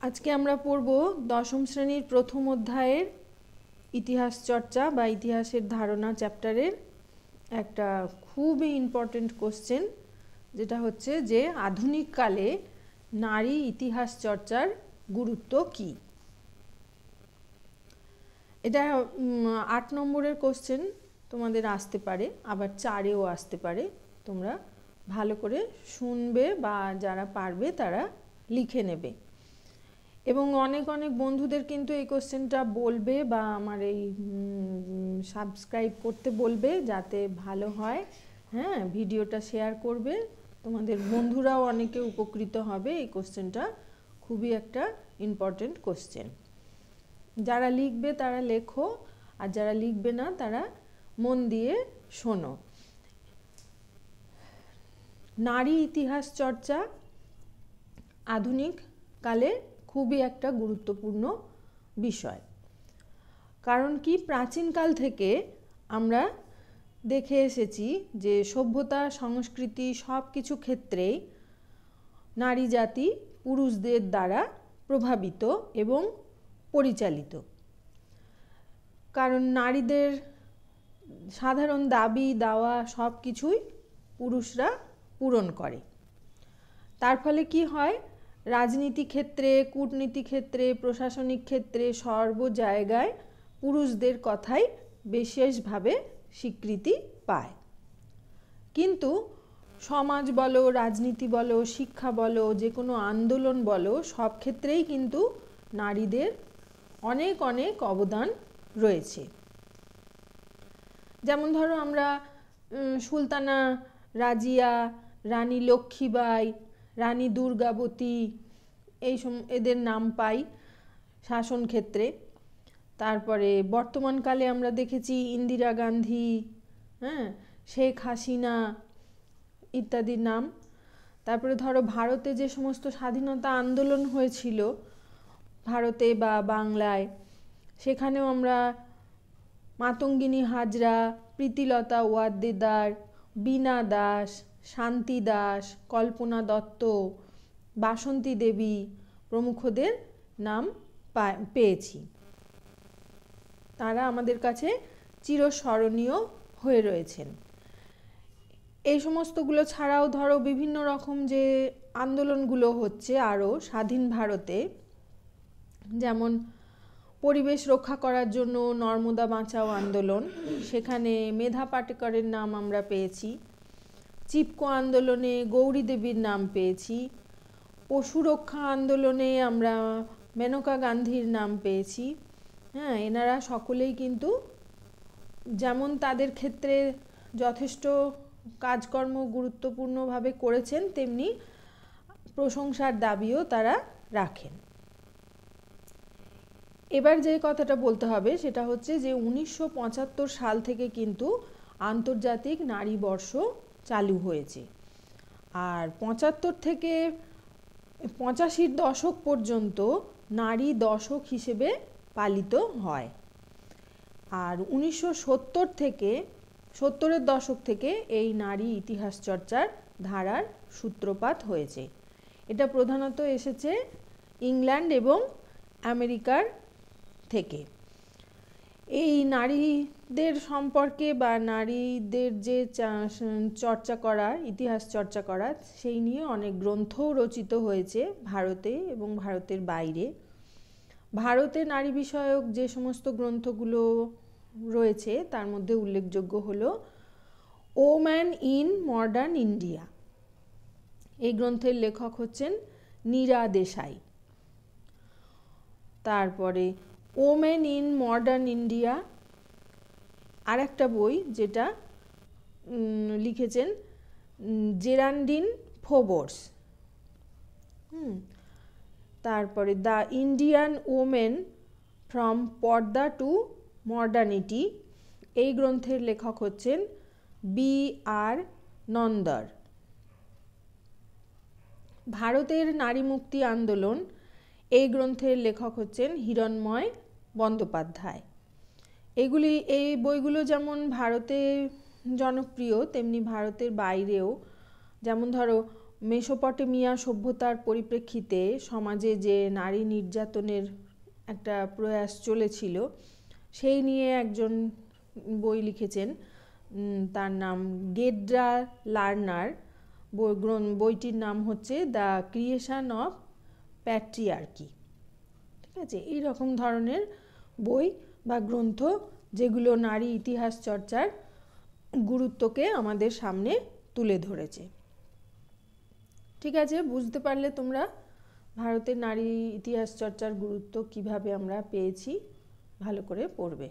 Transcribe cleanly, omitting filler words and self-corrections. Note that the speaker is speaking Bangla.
আজকে আমরা পড়ব দশম শ্রেণীর প্রথম অধ্যায়ের ইতিহাস চর্চা বা ইতিহাসের ধারণা চ্যাপ্টারের একটা খুবই ইম্পর্টেন্ট কোশ্চেন, যেটা হচ্ছে যে আধুনিক কালে নারী ইতিহাস চর্চার গুরুত্ব কী। এটা 8 নম্বরের কোশ্চেন তোমাদের আসতে পারে, আবার 4-এও আসতে পারে। তোমরা ভালো করে শুনবে বা যারা পারবে তারা লিখে নেবে। এবং অনেক অনেক বন্ধুদের কিন্তু এই কোশ্চেনটা বলবে বা আমার এই সাবস্ক্রাইব করতে বলবে, যাতে ভালো হয়। হ্যাঁ, ভিডিওটা শেয়ার করবে, তোমাদের বন্ধুরাও অনেকে উপকৃত হবে। এই কোশ্চেনটা খুবই একটা ইম্পর্টেন্ট কোশ্চেন। যারা লিখবে তারা লেখো, আর যারা লিখবে না তারা মন দিয়ে শোনো। নারী ইতিহাস চর্চা আধুনিক কালে খুবই একটা গুরুত্বপূর্ণ বিষয়। কারণ কি, প্রাচীনকাল থেকে আমরা দেখে এসেছি যে সভ্যতা, সংস্কৃতি সব কিছু ক্ষেত্রেই নারী জাতি পুরুষদের দ্বারা প্রভাবিত এবং পরিচালিত। কারণ নারীদের সাধারণ দাবি দাওয়া সব কিছুই পুরুষরা পূরণ করে। তার ফলে কি হয়, রাজনীতি ক্ষেত্রে, কূটনীতি ক্ষেত্রে, প্রশাসনিক ক্ষেত্রে সর্ব জায়গায় পুরুষদের কথাই বিশেষভাবে স্বীকৃতি পায়। কিন্তু সমাজ বলো, রাজনীতি বলো, শিক্ষা বলো, যে কোনো আন্দোলন বলো, সব ক্ষেত্রেই কিন্তু নারীদের অনেক অনেক অবদান রয়েছে। যেমন ধরো, আমরা সুলতানা রাজিয়া, রানী লক্ষ্মীবাই, রানী দুর্গাবতী এদের নাম পাই শাসন ক্ষেত্রে। তারপরে বর্তমানকালে আমরা দেখেছি ইন্দিরা গান্ধী, হ্যাঁ, শেখ হাসিনা ইত্যাদির নাম। তারপরে ধরো, ভারতে যে সমস্ত স্বাধীনতা আন্দোলন হয়েছিল ভারতে বা বাংলায়, সেখানেও আমরা মাতঙ্গিনী হাজরা, প্রীতিলতা ওয়াদ্দেদার, বীণা দাস, শান্তি দাস, কল্পনা দত্ত, বাসন্তী দেবী প্রমুখদের নাম পেয়েছি। তারা আমাদের কাছে চিরস্মরণীয় হয়ে রয়েছেন। এই সমস্তগুলো ছাড়াও ধরো, বিভিন্ন রকম যে আন্দোলনগুলো হচ্ছে আরও স্বাধীন ভারতে, যেমন পরিবেশ রক্ষা করার জন্য নর্মদা বাঁচাও আন্দোলন, সেখানে মেধা পাটেকরের নাম আমরা পেয়েছি। চিপকো আন্দোলনে গৌরী দেবীর নাম পেয়েছি। পশু রক্ষা আন্দোলনে আমরা মেনকা গান্ধীর নাম পেয়েছি। হ্যাঁ, এনারা সকলেই কিন্তু যেমন তাদের ক্ষেত্রে যথেষ্ট কাজকর্ম গুরুত্বপূর্ণভাবে করেছেন, তেমনি প্রশংসার দাবিও তারা রাখেন। এবার যে কথাটা বলতে হবে সেটা হচ্ছে যে 1975 সাল থেকে কিন্তু আন্তর্জাতিক নারী বর্ষ চালু হয়েছে। আর 75 থেকে 85 দশক পর্যন্ত নারী দশক হিসেবে পালিত হয়। আর 1970 থেকে 70-এর দশক থেকে এই নারী ইতিহাস চর্চার ধারার সূত্রপাত হয়েছে। এটা প্রধানত এসেছে ইংল্যান্ড এবং আমেরিকার থেকে। এই নারীদের সম্পর্কে বা নারীদের যে চর্চা করা, ইতিহাস চর্চা করা, সেই নিয়ে অনেক গ্রন্থও রচিত হয়েছে ভারতে এবং ভারতের বাইরে। ভারতে নারী বিষয়ক যে সমস্ত গ্রন্থগুলো রয়েছে তার মধ্যে উল্লেখযোগ্য হলো ওম্যান ইন মডার্ন ইন্ডিয়া। এই গ্রন্থের লেখক হচ্ছেন নীরা দেশাই। তারপরে ওমেন ইন মডার্ন ইন্ডিয়া আর একটা বই, যেটা লিখেছেন জেরান্ডিন ফোবর্স। তারপরে দ্য ইন্ডিয়ান ওমেন ফ্রম পর্দা টু মডার্নিটি, এই গ্রন্থের লেখক হচ্ছেন B.R. নন্দর। ভারতের নারী মুক্তি আন্দোলন, এই গ্রন্থের লেখক হচ্ছেন হিরণময় বন্দ্যোপাধ্যায়। এই বইগুলো যেমন ভারতে জনপ্রিয়, তেমনি ভারতের বাইরেও, যেমন ধরো মেসোপটেমিয়া সভ্যতার পরিপ্রেক্ষিতে সমাজে যে নারী নির্যাতনের একটা প্রয়াস চলেছিল সেই নিয়ে একজন বই লিখেছেন, তার নাম গেড্রা লার্নার। বইটির নাম হচ্ছে দ্য ক্রিয়েশন অফ প্যাট্রিয়ার্কি। ঠিক আছে, এই রকম ধরনের বই বা গ্রন্থ যেগুলো নারী ইতিহাস চর্চার গুরুত্বকে আমাদের সামনে তুলে ধরেছে। ঠিক আছে, বুঝতে পারলে তোমরা ভারতের নারী ইতিহাস চর্চার গুরুত্ব কিভাবে আমরা পেয়েছি। ভালো করে পড়বে।